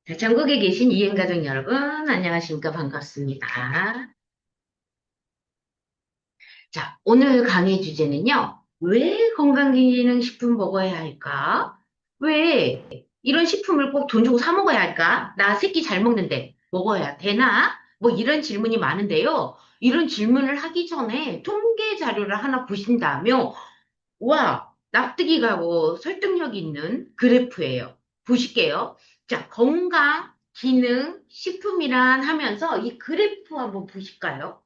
자, 전국에 계신 이행가족 여러분, 안녕하십니까? 반갑습니다. 자, 오늘 강의 주제는요, 왜 건강기능식품 먹어야 할까? 왜 이런 식품을 꼭 돈 주고 사 먹어야 할까? 나 새끼 잘 먹는데 먹어야 되나? 뭐 이런 질문이 많은데요. 이런 질문을 하기 전에 통계 자료를 하나 보신다면, 와, 납득이 가고 설득력 있는 그래프예요. 보실게요. 자, 건강, 기능, 식품이란 하면서 이 그래프 한번 보실까요?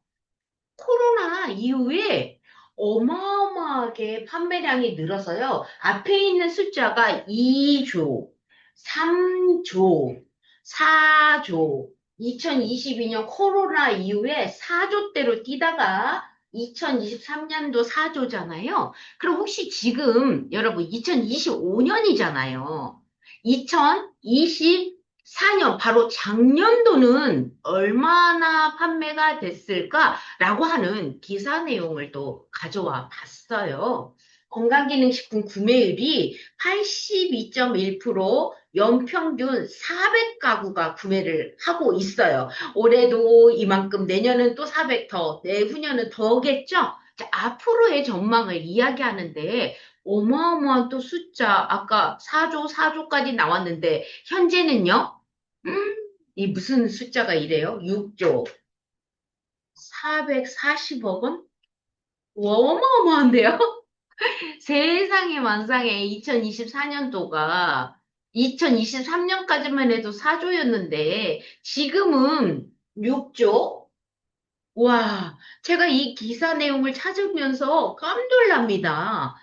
코로나 이후에 어마어마하게 판매량이 늘어서요. 앞에 있는 숫자가 2조, 3조, 4조, 2022년 코로나 이후에 4조대로 뛰다가 2023년도 4조잖아요. 그럼 혹시 지금 여러분 2025년이잖아요. 2024년 바로 작년도는 얼마나 판매가 됐을까? 라고 하는 기사 내용을 또 가져와 봤어요. 건강기능식품 구매율이 82.1%, 연평균 400가구가 구매를 하고 있어요. 올해도 이만큼, 내년은 또 400 더, 내후년은 더겠죠? 자, 앞으로의 전망을 이야기하는데, 어마어마한 또 숫자, 아까 4조, 4조까지 나왔는데, 현재는요? 음, 이 무슨 숫자가 이래요? 6조, 440억 원? 어마어마한데요? 세상에 만상에 2024년도가 2023년까지만 해도 4조였는데 지금은 6조? 와, 제가 이 기사 내용을 찾으면서 깜놀랍니다.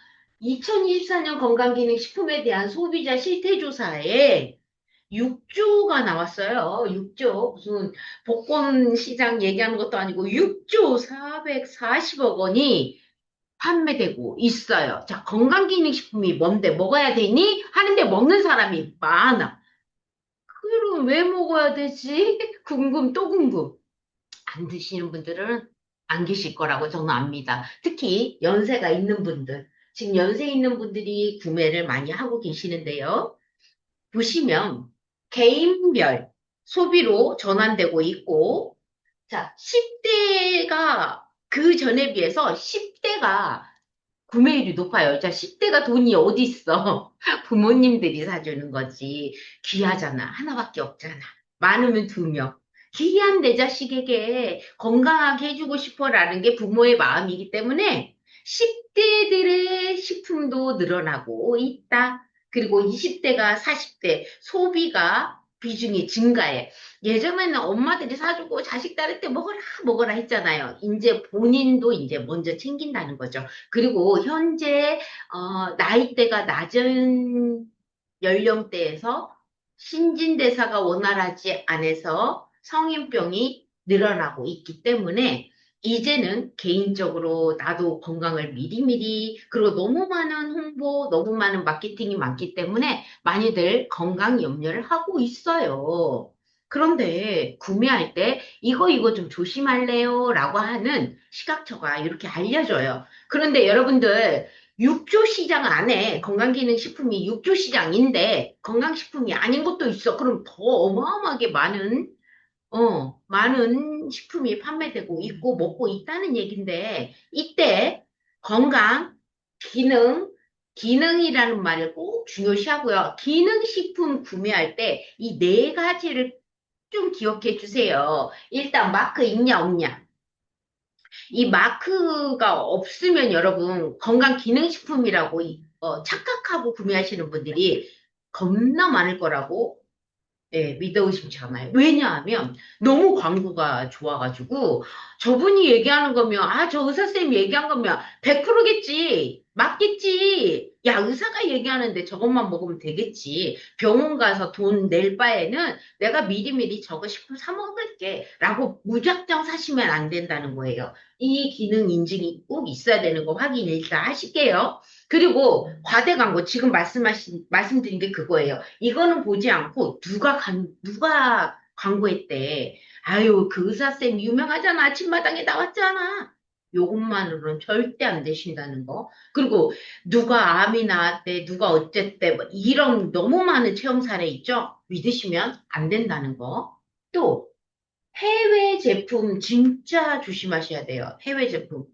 2024년 건강기능식품에 대한 소비자 실태조사에 6조가 나왔어요. 6조. 무슨 복권 시장 얘기하는 것도 아니고 6조 440억 원이 판매되고 있어요. 자, 건강기능식품이 뭔데 먹어야 되니? 하는데 먹는 사람이 많아. 그럼 왜 먹어야 되지? 궁금 또 궁금. 안 드시는 분들은 안 계실 거라고 저는 압니다. 특히 연세가 있는 분들. 지금 연세 있는 분들이 구매를 많이 하고 계시는데요. 보시면 개인별 소비로 전환되고 있고, 자, 10대가 그 전에 비해서 10대가 구매율이 높아요. 자, 10대가 돈이 어디 있어? 부모님들이 사주는 거지. 귀하잖아. 하나밖에 없잖아. 많으면 두 명. 귀한 내 자식에게 건강하게 해주고 싶어라는 게 부모의 마음이기 때문에 10대들의 식품도 늘어나고 있다. 그리고 20대가 40대 소비가 비중이 증가해. 예전에는 엄마들이 사주고 자식 따를 때 먹어라, 먹어라 했잖아요. 이제 본인도 이제 먼저 챙긴다는 거죠. 그리고 현재 나이대가 낮은 연령대에서 신진대사가 원활하지 않아서 성인병이 늘어나고 있기 때문에 이제는 개인적으로 나도 건강을 미리미리 그리고 너무 많은 홍보, 너무 많은 마케팅이 많기 때문에 많이들 건강 염려를 하고 있어요. 그런데 구매할 때 이거 좀 조심할래요? 라고 하는 시각처가 이렇게 알려줘요. 그런데 여러분들 6조 시장 안에 건강기능식품이 6조 시장인데 건강식품이 아닌 것도 있어. 그럼 더 어마어마하게 많은 식품이 판매되고 있고 먹고 있다는 얘긴데 이때 건강, 기능, 기능이라는 말을 꼭 중요시하고요. 기능식품 구매할 때 이 네 가지를 좀 기억해 주세요. 일단 마크 있냐 없냐. 이 마크가 없으면 여러분 건강기능식품이라고 착각하고 구매하시는 분들이 겁나 많을 거라고 믿어 의심치 않아요. 왜냐하면 너무 광고가 좋아가지고 저분이 얘기하는 거면 저 의사쌤이 얘기한 거면 100%겠지. 맞겠지. 야, 의사가 얘기하는데 저것만 먹으면 되겠지. 병원 가서 돈 낼 바에는 내가 미리미리 저거 식품 사 먹을게. 라고 무작정 사시면 안 된다는 거예요. 이 기능 인증이 꼭 있어야 되는 거 확인 일단 하실게요. 그리고 과대 광고 지금 말씀드린 게 그거예요. 이거는 보지 않고 누가 광고했대. 아유, 그 의사쌤 유명하잖아. 아침마당에 나왔잖아. 요것만으로는 절대 안 되신다는 거. 그리고 누가 암이 나왔대, 누가 어쨌대, 뭐 이런 너무 많은 체험 사례 있죠? 믿으시면 안 된다는 거. 또 해외 제품 진짜 조심하셔야 돼요. 해외 제품.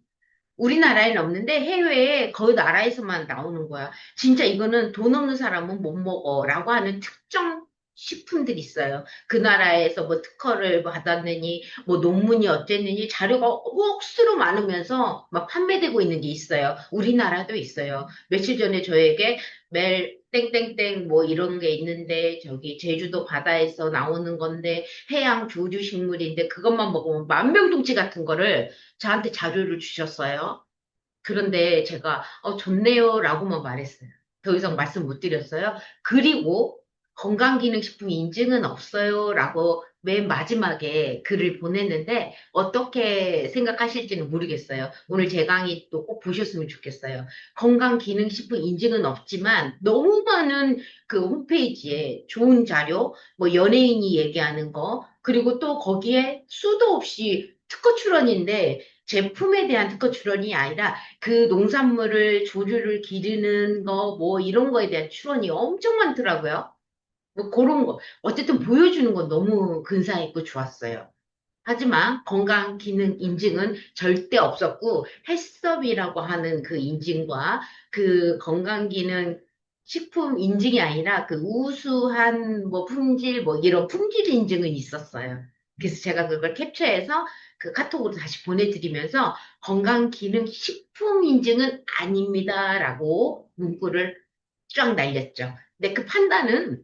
우리나라에는 없는데 해외에 그 나라에서만 나오는 거야. 진짜 이거는 돈 없는 사람은 못 먹어라고 하는 특정 식품들이 있어요. 그 나라에서 뭐 특허를 받았느니, 뭐 논문이 어쨌느니 자료가 억수로 많으면서 막 판매되고 있는 게 있어요. 우리나라도 있어요. 며칠 전에 저에게 멜 땡땡땡 뭐 이런 게 있는데 저기 제주도 바다에서 나오는 건데 해양 조류 식물인데 그것만 먹으면 만병통치 같은 거를 저한테 자료를 주셨어요. 그런데 제가 좋네요 라고만 말했어요. 더 이상 말씀 못 드렸어요. 그리고 건강기능식품 인증은 없어요 라고 맨 마지막에 글을 보냈는데 어떻게 생각하실지는 모르겠어요. 오늘 제 강의 또 꼭 보셨으면 좋겠어요. 건강기능식품 인증은 없지만 너무 많은 그 홈페이지에 좋은 자료, 뭐 연예인이 얘기하는 거, 그리고 또 거기에 수도 없이 특허 출원인데 제품에 대한 특허 출원이 아니라 그 농산물을 조류를 기르는 거 뭐 이런 거에 대한 추론이 엄청 많더라고요. 뭐 그런 거 어쨌든 보여주는 건 너무 근사했고 좋았어요. 하지만 건강 기능 인증은 절대 없었고 헬스업이라고 하는 그 인증과 그 건강 기능 식품 인증이 아니라 그 우수한 뭐 품질 뭐 이런 품질 인증은 있었어요. 그래서 제가 그걸 캡처해서 그 카톡으로 다시 보내드리면서 건강 기능 식품 인증은 아닙니다라고 문구를 쫙 날렸죠. 근데 그 판단은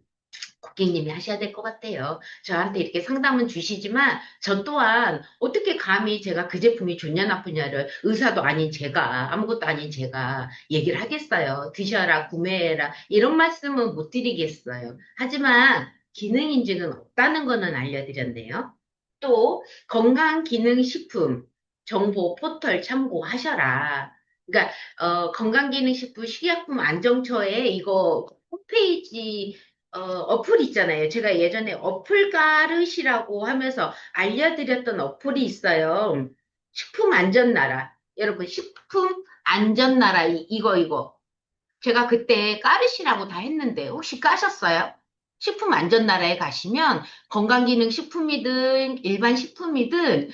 고객님이 하셔야 될 것 같아요. 저한테 이렇게 상담은 주시지만 저 또한 어떻게 감히 제가 그 제품이 좋냐 나쁘냐를 의사도 아닌 제가 아무것도 아닌 제가 얘기를 하겠어요. 드셔라, 구매해라 이런 말씀은 못 드리겠어요. 하지만 기능 인증은 없다는 거는 알려드렸네요. 또 건강기능식품 정보 포털 참고하셔라. 그러니까 건강기능식품 식약품 안정처에 이거 홈페이지 어플 있잖아요. 제가 예전에 어플 까르시라고 하면서 알려드렸던 어플이 있어요. 식품 안전나라. 여러분, 식품 안전나라, 이거. 제가 그때 까르시라고 다 했는데, 혹시 까셨어요? 식품 안전나라에 가시면 건강기능 식품이든 일반 식품이든,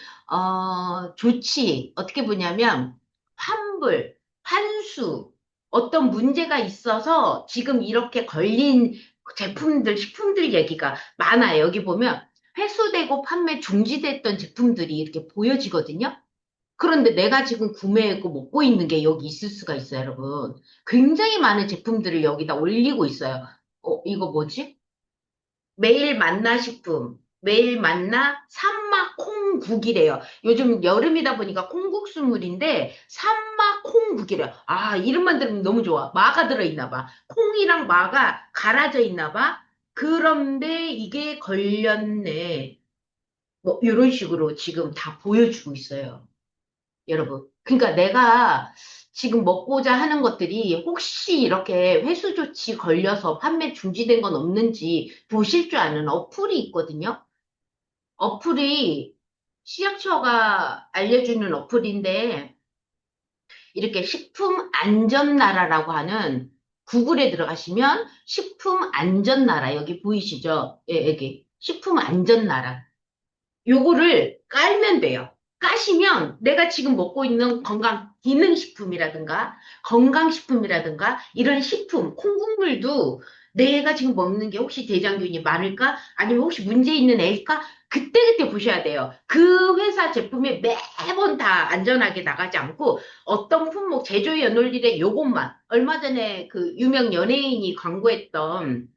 좋지. 어떻게 보냐면, 환불, 환수, 어떤 문제가 있어서 지금 이렇게 걸린 제품들, 식품들 얘기가 많아요. 여기 보면 회수되고 판매 중지됐던 제품들이 이렇게 보여지거든요. 그런데 내가 지금 구매했고 먹고 있는 게 여기 있을 수가 있어요, 여러분. 굉장히 많은 제품들을 여기다 올리고 있어요. 이거 뭐지? 매일 만나 식품, 매일 만나 산마 콩국이래요. 요즘 여름이다 보니까 콩국수물인데 산마 콩국이래요. 아, 이름만 들으면 너무 좋아. 마가 들어있나 봐. 콩이랑 마가 갈아져 있나 봐. 그런데 이게 걸렸네. 뭐 이런 식으로 지금 다 보여주고 있어요. 여러분. 그러니까 내가 지금 먹고자 하는 것들이 혹시 이렇게 회수 조치 걸려서 판매 중지된 건 없는지 보실 줄 아는 어플이 있거든요. 어플이 시役처가 알려주는 어플인데 이렇게 식품 안전나라라고 하는 구글에 들어가시면 식품 안전나라 여기 보이시죠? 예, 여기 식품 안전나라. 요거를 깔면 돼요. 까시면 내가 지금 먹고 있는 건강 기능식품이라든가 건강식품이라든가 이런 식품, 콩국물도 내가 지금 먹는 게 혹시 대장균이 많을까? 아니면 혹시 문제 있는 애일까? 그때그때 보셔야 돼요. 그 회사 제품이 매번 다 안전하게 나가지 않고 어떤 품목, 제조의 연올릴의 요것만 얼마 전에 그 유명 연예인이 광고했던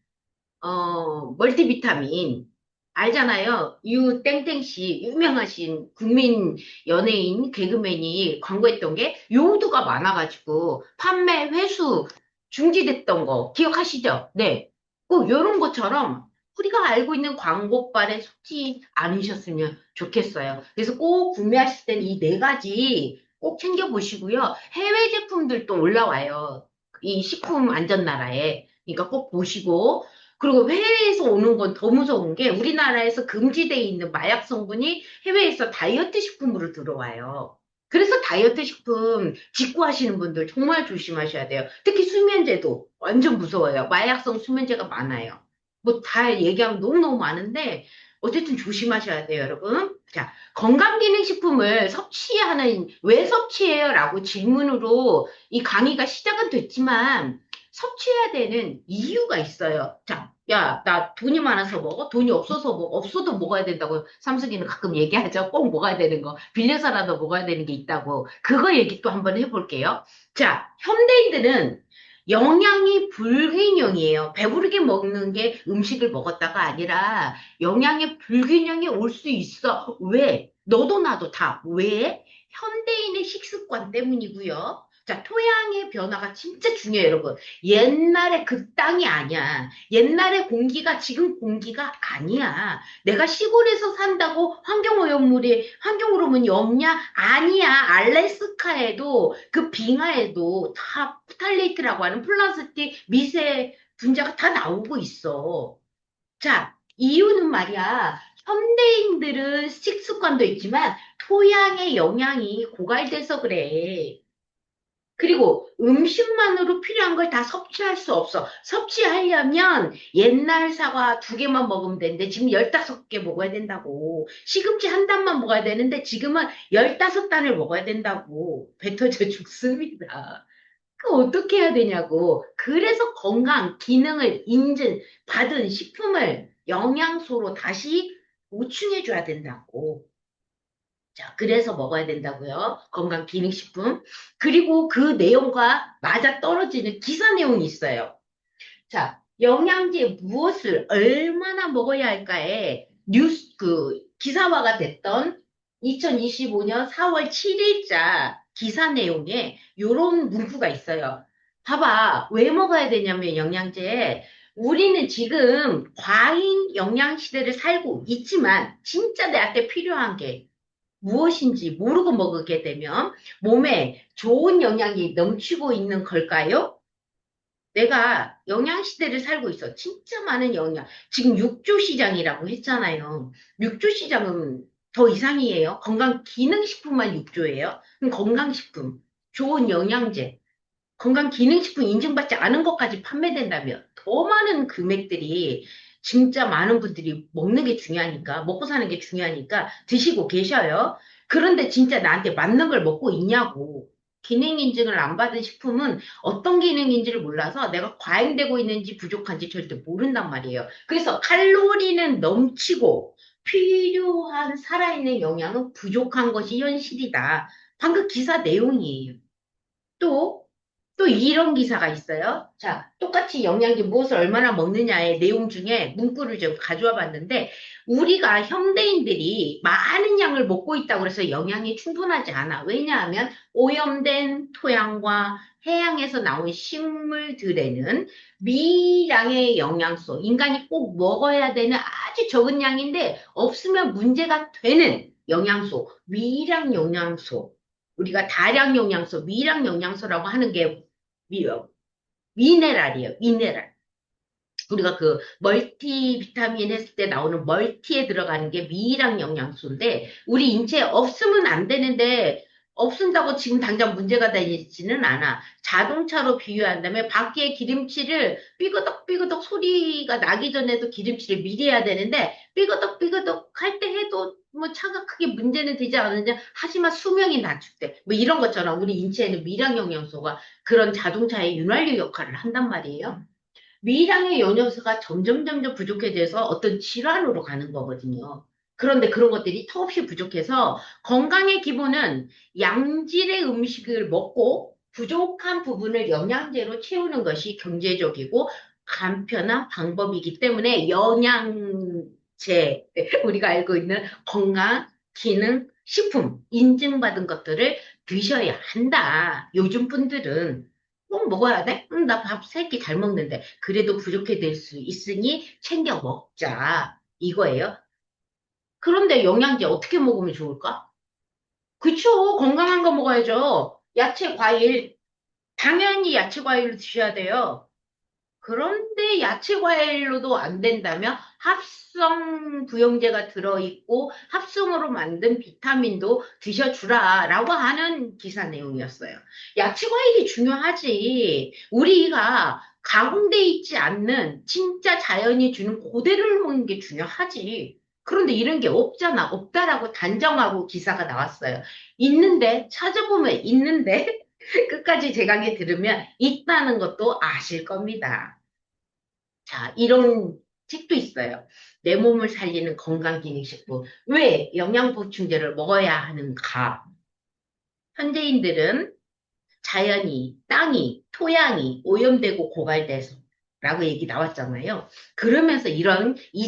멀티비타민. 알잖아요. 유 땡땡씨, 유명하신 국민 연예인, 개그맨이 광고했던 게 요도가 많아가지고 판매 회수 중지됐던 거 기억하시죠? 네. 꼭 요런 것처럼 우리가 알고 있는 광고빨에 속지 않으셨으면 좋겠어요. 그래서 꼭 구매하실 때는 이 네 가지 꼭 챙겨보시고요. 해외 제품들도 올라와요. 이 식품 안전나라에. 그러니까 꼭 보시고 그리고 해외에서 오는 건 더 무서운 게 우리나라에서 금지돼 있는 마약 성분이 해외에서 다이어트 식품으로 들어와요. 그래서 다이어트 식품 직구하시는 분들 정말 조심하셔야 돼요. 특히 수면제도 완전 무서워요. 마약성 수면제가 많아요. 뭐 다 얘기하면 너무너무 많은데 어쨌든 조심하셔야 돼요, 여러분. 자, 건강기능식품을 섭취하는, 왜 섭취해요? 라고 질문으로 이 강의가 시작은 됐지만 섭취해야 되는 이유가 있어요. 자, 야, 나 돈이 많아서 먹어? 돈이 없어서 먹어? 없어도 먹어야 된다고 삼숙이는 가끔 얘기하죠. 꼭 먹어야 되는 거. 빌려서라도 먹어야 되는 게 있다고. 그거 얘기 또 한번 해볼게요. 자, 현대인들은 영양이 불균형이에요. 배부르게 먹는 게 음식을 먹었다가 아니라 영양의 불균형이 올 수 있어. 왜? 너도 나도 다. 왜? 현대인의 식습관 때문이고요. 자, 토양의 변화가 진짜 중요해요, 여러분. 옛날에 그 땅이 아니야. 옛날에 공기가 지금 공기가 아니야. 내가 시골에서 산다고 환경오염물이 없냐? 아니야. 알래스카에도 그 빙하에도 다 프탈레이트라고 하는 플라스틱 미세 분자가 다 나오고 있어. 자, 이유는 말이야. 현대인들은 식습관도 있지만 토양의 영양이 고갈돼서 그래. 그리고 음식만으로 필요한 걸 다 섭취할 수 없어. 섭취하려면 옛날 사과 두 개만 먹으면 되는데 지금 15개 먹어야 된다고. 시금치 한 단만 먹어야 되는데 지금은 15단을 먹어야 된다고. 배 터져 죽습니다. 그 어떻게 해야 되냐고. 그래서 건강, 기능을 인증받은 식품을 영양소로 다시 보충해줘야 된다고. 자, 그래서 먹어야 된다고요. 건강기능식품. 그리고 그 내용과 맞아 떨어지는 기사 내용이 있어요. 자, 영양제 무엇을 얼마나 먹어야 할까에 기사화가 됐던 2025년 4월 7일자 기사 내용에 이런 문구가 있어요. 봐봐. 왜 먹어야 되냐면 영양제. 우리는 지금 과잉 영양 시대를 살고 있지만 진짜 내한테 필요한 게 무엇인지 모르고 먹게 되면 몸에 좋은 영양이 넘치고 있는 걸까요? 내가 영양시대를 살고 있어. 진짜 많은 영양. 지금 육조 시장이라고 했잖아요. 육조 시장은 더 이상이에요. 건강기능식품만 육조예요. 그럼 건강식품, 좋은 영양제, 건강기능식품 인증받지 않은 것까지 판매된다면 더 많은 금액들이 진짜 많은 분들이 먹는 게 중요하니까, 먹고 사는 게 중요하니까 드시고 계셔요. 그런데 진짜 나한테 맞는 걸 먹고 있냐고. 기능 인증을 안 받은 식품은 어떤 기능인지를 몰라서 내가 과잉되고 있는지 부족한지 절대 모른단 말이에요. 그래서 칼로리는 넘치고 필요한 살아있는 영양은 부족한 것이 현실이다. 방금 기사 내용이에요. 또, 또 이런 기사가 있어요. 자, 똑같이 영양제 무엇을 얼마나 먹느냐의 내용 중에 문구를 좀 가져와 봤는데, 우리가 현대인들이 많은 양을 먹고 있다고 해서 영양이 충분하지 않아. 왜냐하면 오염된 토양과 해양에서 나온 식물들에는 미량의 영양소, 인간이 꼭 먹어야 되는 아주 적은 양인데, 없으면 문제가 되는 영양소, 미량 영양소, 우리가 다량 영양소, 미량 영양소라고 하는 게 미, 미네랄이에요. 미네랄. 우리가 그 멀티 비타민 했을 때 나오는 멀티에 들어가는 게 미량 영양소인데 우리 인체에 없으면 안 되는데 없은다고 지금 당장 문제가 되지는 않아. 자동차로 비유한다면 바퀴에 기름칠을 삐그덕삐그덕 소리가 나기 전에도 기름칠을 미리 해야 되는데 삐그덕삐그덕 할 때 해도 뭐 차가 크게 문제는 되지 않느냐 하지만 수명이 낮출때 뭐 이런 것처럼 우리 인체에는 미량 영양소가 그런 자동차의 윤활유 역할을 한단 말이에요. 미량의 영양소가 점점 부족해져서 어떤 질환으로 가는 거거든요. 그런데 그런 것들이 턱없이 부족해서 건강의 기본은 양질의 음식을 먹고 부족한 부분을 영양제로 채우는 것이 경제적이고 간편한 방법이기 때문에 영양제, 우리가 알고 있는 건강, 기능, 식품, 인증받은 것들을 드셔야 한다. 요즘 분들은 꼭 먹어야 돼? 응, 나 밥 세 끼 잘 먹는데. 그래도 부족해 될 수 있으니 챙겨 먹자. 이거예요. 그런데 영양제 어떻게 먹으면 좋을까? 그쵸. 건강한 거 먹어야죠. 야채, 과일. 당연히 야채, 과일을 드셔야 돼요. 그런데 야채 과일로도 안 된다면 합성 부영제가 들어있고 합성으로 만든 비타민도 드셔주라라고 하는 기사 내용이었어요. 야채 과일이 중요하지. 우리가 가공돼 있지 않는 진짜 자연이 주는 그대로를 먹는 게 중요하지. 그런데 이런 게 없잖아. 없다라고 단정하고 기사가 나왔어요. 있는데, 찾아보면 있는데, 끝까지 제 강의 들으면 있다는 것도 아실 겁니다. 자, 이런 책도 있어요. 내 몸을 살리는 건강기능식품. 왜 영양보충제를 먹어야 하는가? 현대인들은 자연이, 땅이, 토양이 오염되고 고갈돼서 라고 얘기 나왔잖아요. 그러면서 이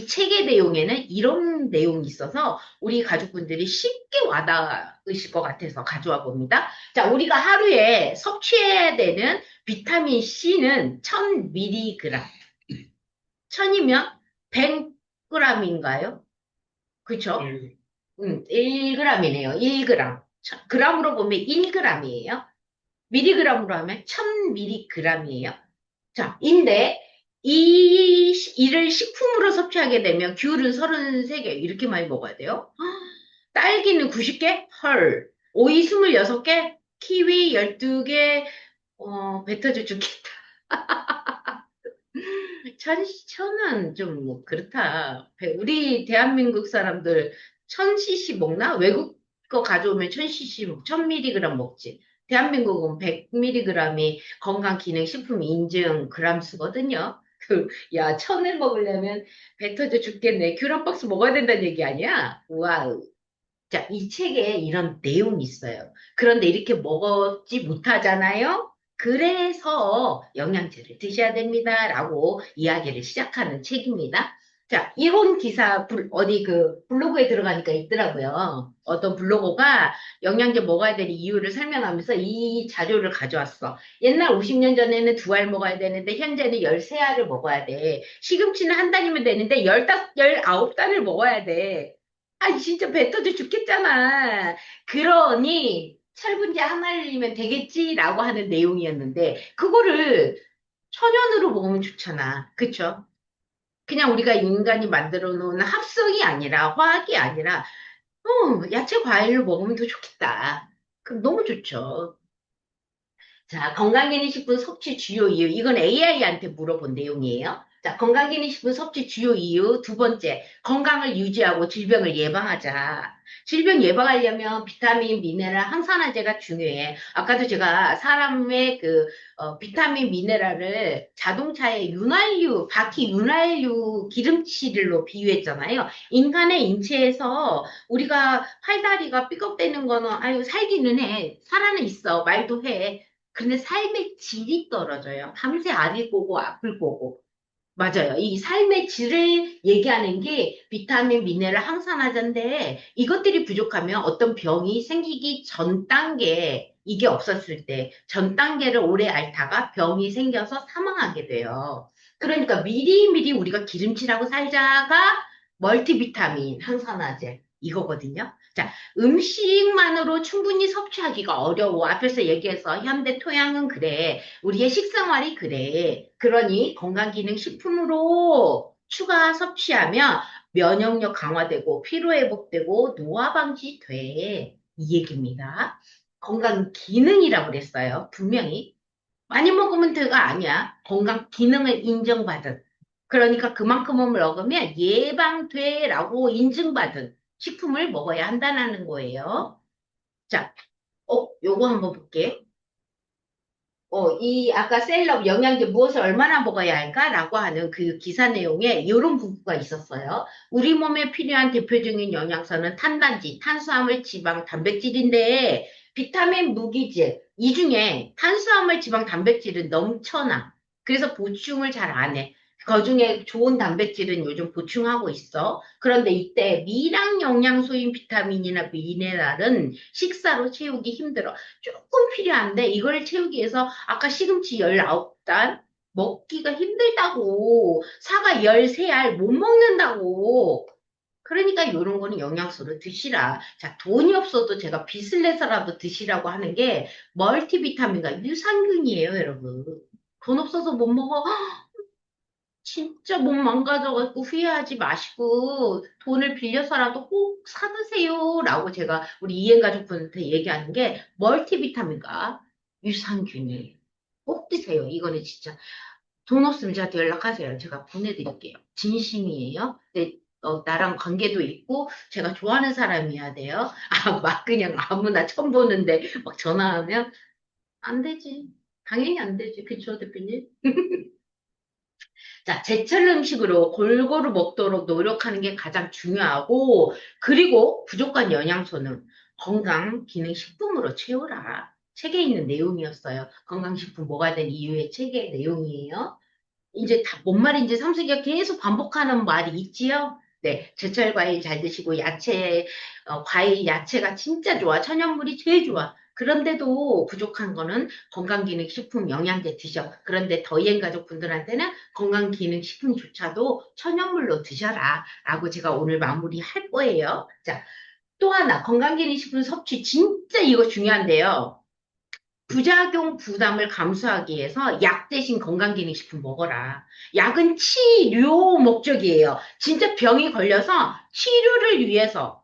책의 내용에는 이런 내용이 있어서 우리 가족분들이 쉽게 와닿으실 것 같아서 가져와 봅니다. 자, 우리가 하루에 섭취해야 되는 비타민 C는 1000mg. 1000이면 100g인가요? 그쵸? 1g이네요. 1g. g으로 보면 1g이에요. 미리그램으로 하면 1000mg이에요. 자, 인데, 이를 식품으로 섭취하게 되면 귤은 33개 이렇게 많이 먹어야 돼요. 딸기는 90개? 헐. 오이 26개? 키위 12개? 뱉어져 죽겠다. 천은 좀 뭐 그렇다. 우리 대한민국 사람들 1000cc 먹나? 외국 거 가져오면 1000cc, 1000mg 먹지. 대한민국은 100mg이 건강기능식품 인증 그램수거든요. 야, 1000을 먹으려면 배 터져 죽겠네. 귤 한 박스 먹어야 된다는 얘기 아니야? 와우. 자, 이 책에 이런 내용이 있어요. 그런데 이렇게 먹지 못하잖아요? 그래서 영양제를 드셔야 됩니다. 라고 이야기를 시작하는 책입니다. 자, 이혼 기사, 어디 블로그에 들어가니까 있더라고요. 어떤 블로거가 영양제 먹어야 되는 이유를 설명하면서 이 자료를 가져왔어. 옛날 50년 전에는 2알 먹어야 되는데, 현재는 13알을 먹어야 돼. 시금치는 한 단이면 되는데, 19단을 먹어야 돼. 아, 진짜 배 터져 죽겠잖아. 그러니 철분제 하나를 면 되겠지라고 하는 내용이었는데, 그거를 천연으로 먹으면 좋잖아. 그쵸? 그냥 우리가 인간이 만들어 놓은 합성이 아니라, 화학이 아니라, 야채 과일로 먹으면 더 좋겠다. 그럼 너무 좋죠. 자, 건강기능식품 섭취 주요 이유. 이건 AI한테 물어본 내용이에요. 자, 건강기능식품 섭취 주요 이유. 두 번째, 건강을 유지하고 질병을 예방하자. 질병 예방하려면 비타민, 미네랄, 항산화제가 중요해. 아까도 제가 사람의 비타민, 미네랄을 자동차의 윤활유, 바퀴 윤활유 기름칠로 비유했잖아요. 인간의 인체에서 우리가 팔다리가 삐걱대는 거는, 아유, 살기는 해. 살아는 있어. 말도 해. 근데 삶의 질이 떨어져요. 밤새 앓을 거고 아플 거고. 맞아요. 이 삶의 질을 얘기하는 게 비타민, 미네랄, 항산화제인데 이것들이 부족하면 어떤 병이 생기기 전 단계, 이게 없었을 때 전 단계를 오래 앓다가 병이 생겨서 사망하게 돼요. 그러니까 미리미리 우리가 기름칠하고 살자가 멀티비타민, 항산화제 이거거든요. 자, 음식만으로 충분히 섭취하기가 어려워. 앞에서 얘기해서 현대 토양은 그래. 우리의 식생활이 그래. 그러니 건강기능식품으로 추가 섭취하면 면역력 강화되고 피로회복되고 노화 방지돼. 이 얘기입니다. 건강기능이라고 그랬어요. 분명히. 많이 먹으면 돼가 아니야. 건강기능을 인정받은. 그러니까 그만큼을 먹으면 예방돼라고 인증받은 식품을 먹어야 한다는 거예요. 자, 요거 한번 볼게. 아까 셀럽 영양제 무엇을 얼마나 먹어야 할까라고 하는 그 기사 내용에 이런 부분가 있었어요. 우리 몸에 필요한 대표적인 영양소는 탄단지, 탄수화물, 지방, 단백질인데, 비타민, 무기질, 이 중에 탄수화물, 지방, 단백질은 넘쳐나. 그래서 보충을 잘 안 해. 그중에 좋은 단백질은 요즘 보충하고 있어. 그런데 이때 미량 영양소인 비타민이나 미네랄은 식사로 채우기 힘들어. 조금 필요한데 이거를 채우기 위해서 아까 시금치 19단 먹기가 힘들다고 사과 13알 못 먹는다고 그러니까 이런 거는 영양소를 드시라. 자, 돈이 없어도 제가 빚을 내서라도 드시라고 하는 게 멀티비타민과 유산균이에요, 여러분. 돈 없어서 못 먹어? 진짜 몸 망가져갖고 후회하지 마시고 돈을 빌려서라도 꼭 사드세요라고 제가 우리 이행 가족분한테 얘기하는 게 멀티비타민과 유산균이에요. 꼭 드세요. 이거는 진짜 돈 없으면 저한테 연락하세요. 제가 보내드릴게요. 진심이에요. 근데 나랑 관계도 있고 제가 좋아하는 사람이어야 돼요. 아, 막 그냥 아무나 처음 보는데 막 전화하면 안 되지. 당연히 안 되지. 그쵸, 대표님? 자, 제철 음식으로 골고루 먹도록 노력하는 게 가장 중요하고, 그리고 부족한 영양소는 건강기능식품으로 채우라. 책에 있는 내용이었어요. 건강식품 뭐가 된 이유의 책의 내용이에요. 이제 다, 뭔 말인지 삼수기가 계속 반복하는 말이 있지요? 네, 제철 과일 잘 드시고, 야채, 과일, 야채가 진짜 좋아. 천연물이 제일 좋아. 그런데도 부족한 거는 건강기능식품 영양제 드셔. 그런데 더이행 가족분들한테는 건강기능식품조차도 천연물로 드셔라. 라고 제가 오늘 마무리할 거예요. 자, 또 하나, 건강기능식품 섭취 진짜 이거 중요한데요. 부작용 부담을 감수하기 위해서 약 대신 건강기능식품 먹어라. 약은 치료 목적이에요. 진짜 병이 걸려서 치료를 위해서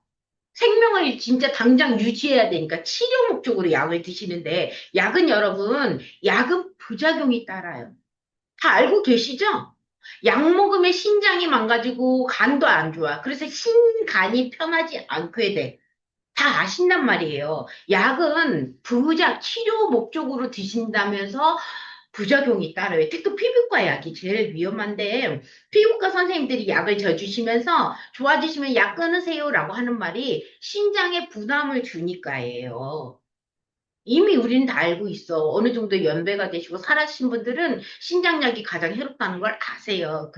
생명을 진짜 당장 유지해야 되니까 치료 목적으로 약을 드시는데 약은 여러분, 약은 부작용이 따라요. 다 알고 계시죠? 약 먹으면 신장이 망가지고 간도 안 좋아. 그래서 신간이 편하지 않게 돼. 다 아신단 말이에요. 약은 치료 목적으로 드신다면서 부작용이 따라요. 특히 피부과 약이 제일 위험한데, 피부과 선생님들이 약을 져주시면서 좋아지시면 약 끊으세요라고 하는 말이 신장에 부담을 주니까예요. 이미 우리는 다 알고 있어. 어느 정도 연배가 되시고 살아신 분들은 신장약이 가장 해롭다는 걸 아세요.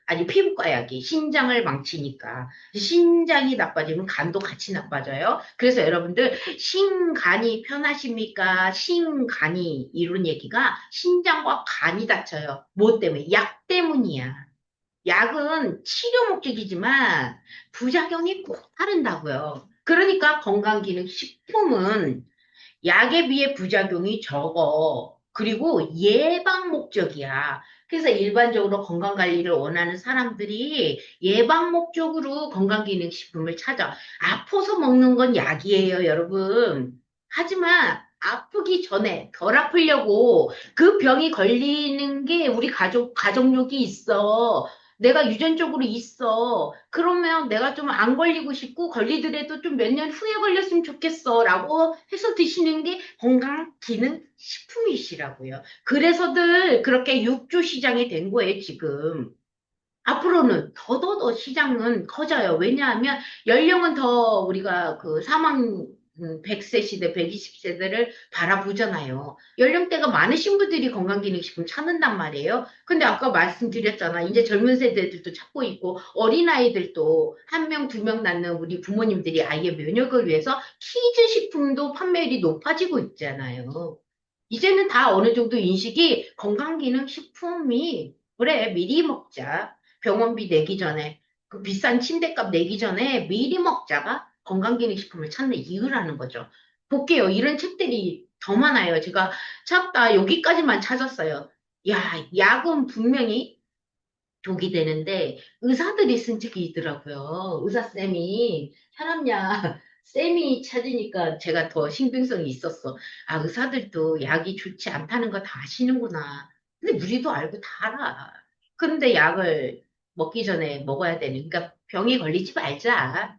아니, 피부과 약이 신장을 망치니까. 신장이 나빠지면 간도 같이 나빠져요. 그래서 여러분들, 신간이 편하십니까? 신간이 이런 얘기가 신장과 간이 다쳐요. 뭐 때문에? 약 때문이야. 약은 치료 목적이지만 부작용이 꼭 따른다고요. 그러니까 건강기능식품은 약에 비해 부작용이 적어. 그리고 예방 목적이야. 그래서 일반적으로 건강관리를 원하는 사람들이 예방 목적으로 건강기능식품을 찾아. 아파서 먹는 건 약이에요, 여러분. 하지만 아프기 전에 덜 아프려고 그 병이 걸리는 게 우리 가족력이 있어. 내가 유전적으로 있어. 그러면 내가 좀 안 걸리고 싶고 걸리더라도 좀 몇 년 후에 걸렸으면 좋겠어. 라고 해서 드시는 게 건강기능식품이시라고요. 그래서들 그렇게 육주 시장이 된 거예요, 지금. 앞으로는 더더더 시장은 커져요. 왜냐하면 연령은 더 우리가 그 사망 100세 시대, 120세대를 바라보잖아요. 연령대가 많으신 분들이 건강기능식품 찾는단 말이에요. 근데 아까 말씀드렸잖아. 이제 젊은 세대들도 찾고 있고 어린아이들도 한 명, 두 명 낳는 우리 부모님들이 아이의 면역을 위해서 키즈 식품도 판매율이 높아지고 있잖아요. 이제는 다 어느 정도 인식이 건강기능식품이 그래, 미리 먹자. 병원비 내기 전에, 그 비싼 침대값 내기 전에 미리 먹자가 건강기능식품을 찾는 이유라는 거죠. 볼게요. 이런 책들이 더 많아요. 제가 찾다 여기까지만 찾았어요. 야, 약은 분명히 독이 되는데 의사들이 쓴 책이 있더라고요. 의사쌤이 사람야 쌤이 찾으니까 제가 더 신빙성이 있었어. 아, 의사들도 약이 좋지 않다는 거 다 아시는구나. 근데 우리도 알고 다 알아. 그런데 약을 먹기 전에 먹어야 되는, 그러니까 병이 걸리지 말자.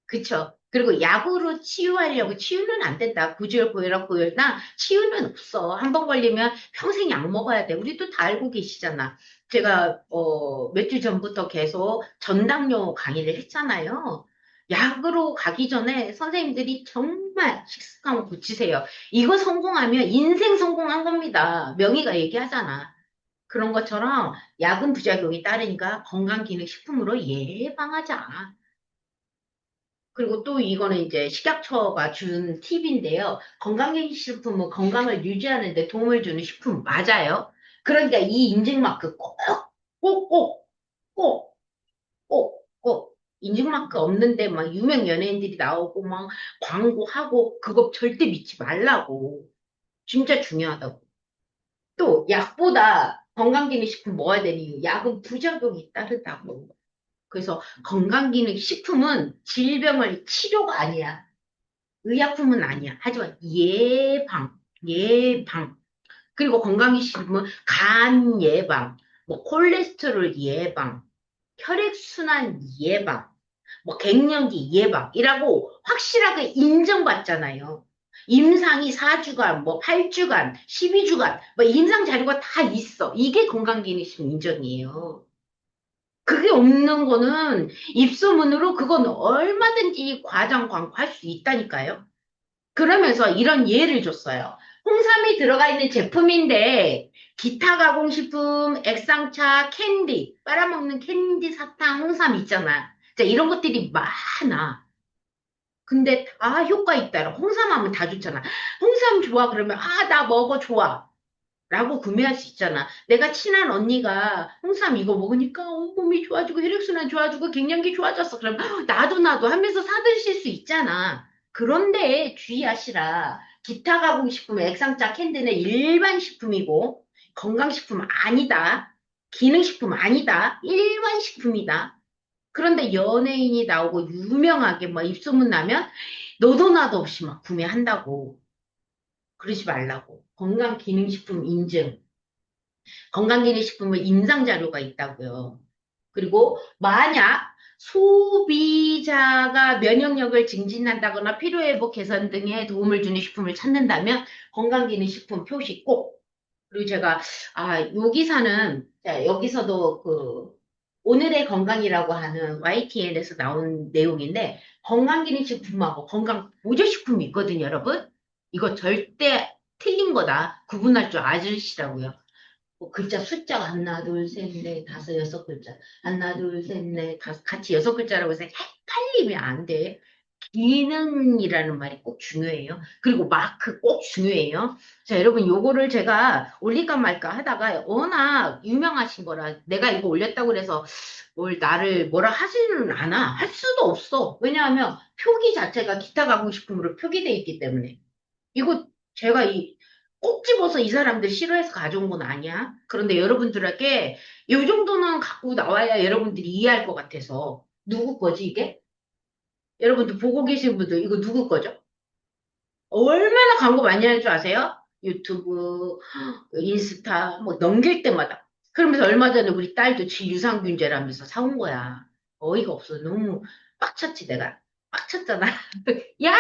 그쵸? 그리고 약으로 치유하려고 치유는 안 된다. 구제열, 고혈압, 고혈당 치유는 없어. 한 번 걸리면 평생 약 먹어야 돼. 우리도 다 알고 계시잖아. 제가 몇 주 전부터 계속 전당뇨 강의를 했잖아요. 약으로 가기 전에 선생님들이 정말 식습관을 고치세요. 이거 성공하면 인생 성공한 겁니다. 명의가 얘기하잖아. 그런 것처럼 약은 부작용이 따르니까 건강기능식품으로 예방하자. 그리고 또 이거는 이제 식약처가 준 팁인데요. 건강기능식품은 건강을 유지하는 데 도움을 주는 식품 맞아요. 그러니까 이 인증마크 꼭, 꼭, 꼭, 꼭, 꼭. 인증마크 없는데 막 유명 연예인들이 나오고 막 광고하고 그거 절대 믿지 말라고. 진짜 중요하다고. 또 약보다 건강기능식품 먹어야 되는 이유, 약은 부작용이 따르다고. 그래서 건강기능식품은 질병을 치료가 아니야. 의약품은 아니야. 하지만 예방. 그리고 건강기능식품은 간 예방, 뭐 콜레스테롤 예방, 혈액순환 예방, 뭐 갱년기 예방이라고 확실하게 인정받잖아요. 임상이 4주간, 뭐 8주간, 12주간, 뭐 임상 자료가 다 있어. 이게 건강기능식 인정이에요. 그게 없는 거는 입소문으로 그건 얼마든지 과장 광고할 수 있다니까요. 그러면서 이런 예를 줬어요. 홍삼이 들어가 있는 제품인데 기타 가공식품, 액상차, 캔디, 빨아먹는 캔디, 사탕, 홍삼 있잖아. 자, 이런 것들이 많아. 근데 다 효과 있다. 홍삼 하면 다 좋잖아. 홍삼 좋아 그러면 나 먹어 좋아. 라고 구매할 수 있잖아. 내가 친한 언니가 홍삼 이거 먹으니까 몸이 좋아지고 혈액순환 좋아지고 갱년기 좋아졌어. 그럼 나도 하면서 사드실 수 있잖아. 그런데 주의하시라. 기타 가공식품, 액상차, 캔디는 일반 식품이고 건강식품 아니다. 기능식품 아니다. 일반 식품이다. 그런데 연예인이 나오고 유명하게 뭐 입소문 나면 너도 나도 없이 막 구매한다고. 그러지 말라고. 건강기능식품 인증. 건강기능식품은 임상자료가 있다고요. 그리고 만약 소비자가 면역력을 증진한다거나 피로회복 개선 등의 도움을 주는 식품을 찾는다면 건강기능식품 표시 꼭. 그리고 제가 요 기사는 자, 여기서도 오늘의 건강이라고 하는 YTN에서 나온 내용인데 건강기능식품하고 건강보조식품이 있거든요, 여러분. 이거 절대 틀린 거다. 구분할 줄 아시라고요. 뭐 글자 숫자가 하나, 둘, 셋, 넷, 다섯, 여섯 글자. 하나, 둘, 셋, 넷, 다섯, 같이 여섯 글자라고 해서 헷갈리면 안 돼. 기능이라는 말이 꼭 중요해요. 그리고 마크 꼭 중요해요. 자, 여러분, 요거를 제가 올릴까 말까 하다가 워낙 유명하신 거라 내가 이거 올렸다고 그래서 뭘 나를 뭐라 하지는 않아. 할 수도 없어. 왜냐하면 표기 자체가 기타 가공식품으로 표기돼 있기 때문에. 이거 제가 꼭 집어서 이 사람들 싫어해서 가져온 건 아니야. 그런데 여러분들에게 이 정도는 갖고 나와야 여러분들이 이해할 것 같아서. 누구 거지, 이게? 여러분들 보고 계신 분들, 이거 누구 거죠? 얼마나 광고 많이 하는 줄 아세요? 유튜브, 인스타, 뭐 넘길 때마다. 그러면서 얼마 전에 우리 딸도 지 유산균제라면서 사온 거야. 어이가 없어. 너무 빡쳤지, 내가. 빡쳤잖아. 야!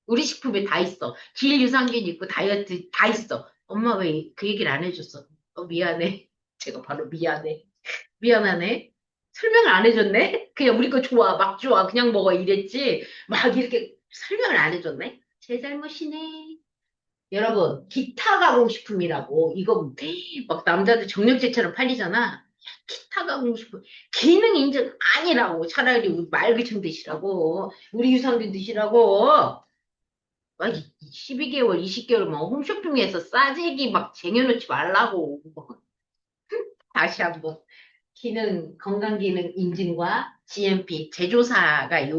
우리 식품에 다 있어. 질 유산균 있고 다이어트 다 있어. 엄마 왜 그 얘기를 안 해줬어? 미안해. 제가 바로 미안해. 미안하네. 설명을 안 해줬네? 그냥 우리 거 좋아, 막 좋아, 그냥 먹어 이랬지. 막 이렇게 설명을 안 해줬네? 제 잘못이네. 여러분, 기타 가공식품이라고, 이거 막 남자들 정력제처럼 팔리잖아. 기타 가공식품, 기능 인증 아니라고. 차라리 우리 말귀청 드시라고. 우리 유산균 드시라고. 12개월, 20개월 막 홈쇼핑에서 싸제기 막 쟁여놓지 말라고. 다시 한번. 건강기능 인증과 GMP, 제조사가 이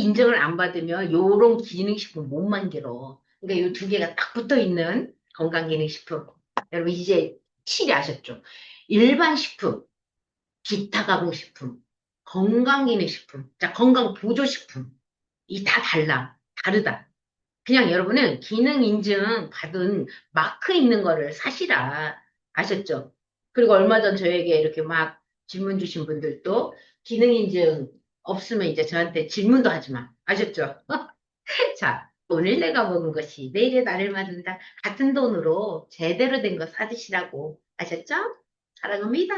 인증을 안 받으면 요런 기능식품 못 만들어. 그러니까 요 두 개가 딱 붙어 있는 건강기능식품. 여러분, 이제 실이 아셨죠? 일반 식품, 기타 가공식품, 건강기능식품, 자, 건강보조식품. 이 다 달라. 다르다. 그냥 여러분은 기능 인증 받은 마크 있는 거를 사시라. 아셨죠? 그리고 얼마 전 저에게 이렇게 막 질문 주신 분들도 기능 인증 없으면 이제 저한테 질문도 하지 마. 아셨죠? 자, 오늘 내가 먹은 것이 내일의 나를 만든다. 같은 돈으로 제대로 된 거 사드시라고. 아셨죠? 사랑합니다.